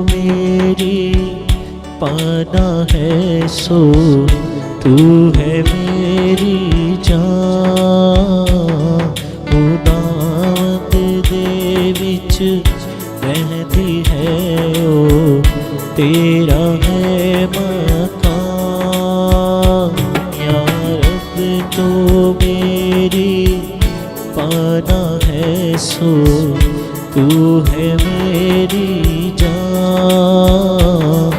मेरी पाना है सो तू है मेरी जान। उदावत दे विच रहती है ओ तेरा है मकान। या रब तो मेरी पाना है सो तू है मेरी जान।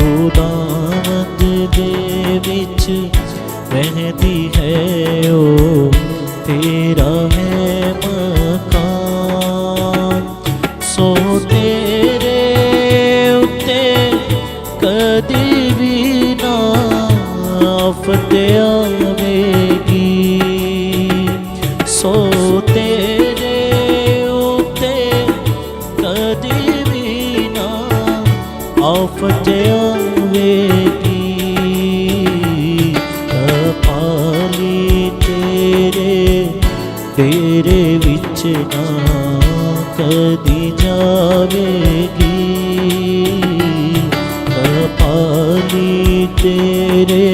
उदावत दे विच रहती है ओ तेरा है मकान। सो तेरे उत्ते कदी भी ना आफत आवेगी। सो तेरे उत्ते कदी भी ना आफत आवेगी। कपाली तेरे विच ना कदी जावेगी। कपाली तेरे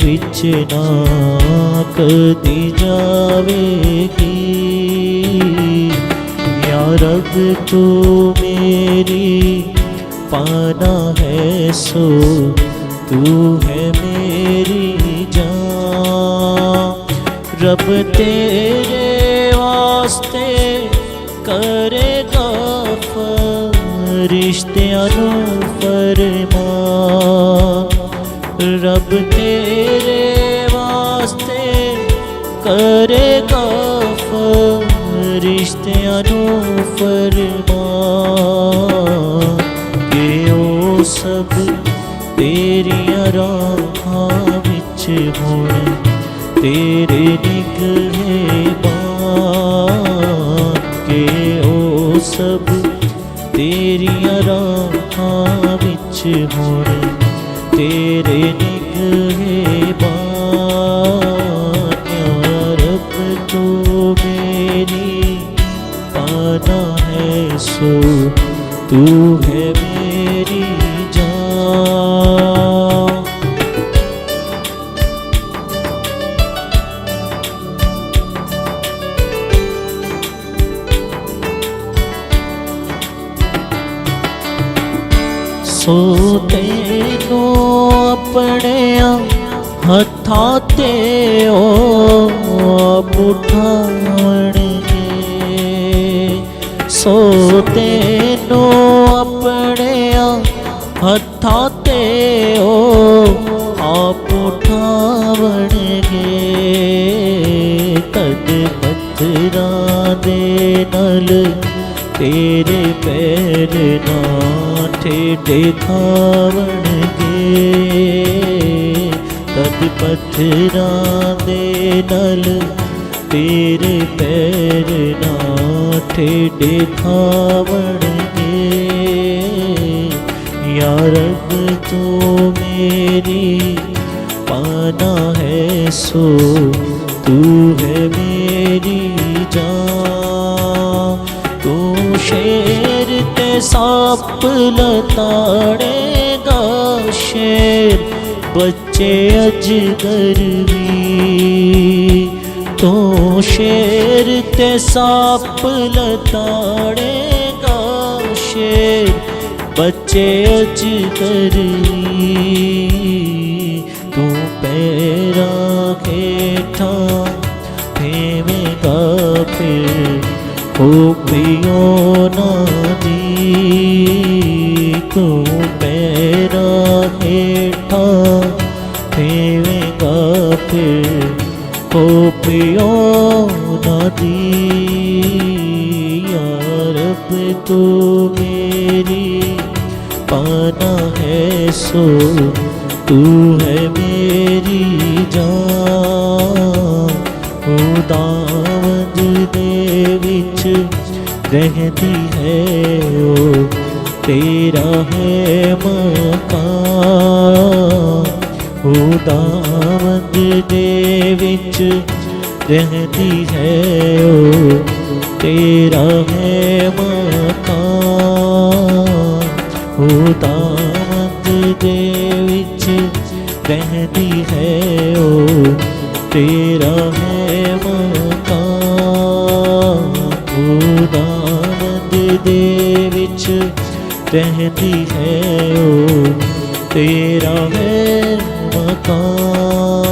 विच ना कदी जावेगी। या रब तू मेरी पाना है सो तू है मेरी जान। रब तेरे वास्ते करेगा फरिश्तियां नू फरमान। रब तेरे वास्ते करेगा फरिश्तियां नू फरमान। कि ओ सब तेरियां राहां विच होण तेरे निगहे बान। के ओ सब तेरियां राहां विच होण तेरे निगहे बान। या रब तू मेरी पाना है सो तू है मेरी जान। सो तेनू अपने हत्थां ते ओ उठावणगे। सो तेनू अपने हत्थां ते ओ आप उठावणगे। कद पत्थरां दे नाल तेरे पैर ना ठेडे खावणगे। कद पत्थरां दे नाल तेरे पैर ना ठेडे खावणगे। या रब तू मेरी पाना है सो तू है मेरी जान। तू शेर ते सांप लताड़ेगा शेर बच्चे अजगर भी। तू शेर ते सांप लताड़ेगा शेर बच्चे अजगर भी। तू पैरा हेठा फेवेगा फिर खोपरियों ना दी। तू पैरा हेठा फेवेगा फिर खोपरियों ना दी। या रब तू मेरी पाना है सो तू है मेरी जान। उदावत दे विच रहती है ओ तेरा है मकान। उदावत दे विच रहती है ओ तेरा है मकान। ਖੁਦਾਵੰਦ ਦੇ ਵਿੱਚ ਰਹਿੰਦੀ ਹੈ ਉਹ ਤੇਰਾ ਹੈ ਮਕਾਨ। ਖੁਦਾਵੰਦ ਦੇ ਵਿੱਚ ਰਹਿੰਦੀ ਹੈ ਉਹ ਤੇਰਾ ਹੈ ਮਕਾਨ।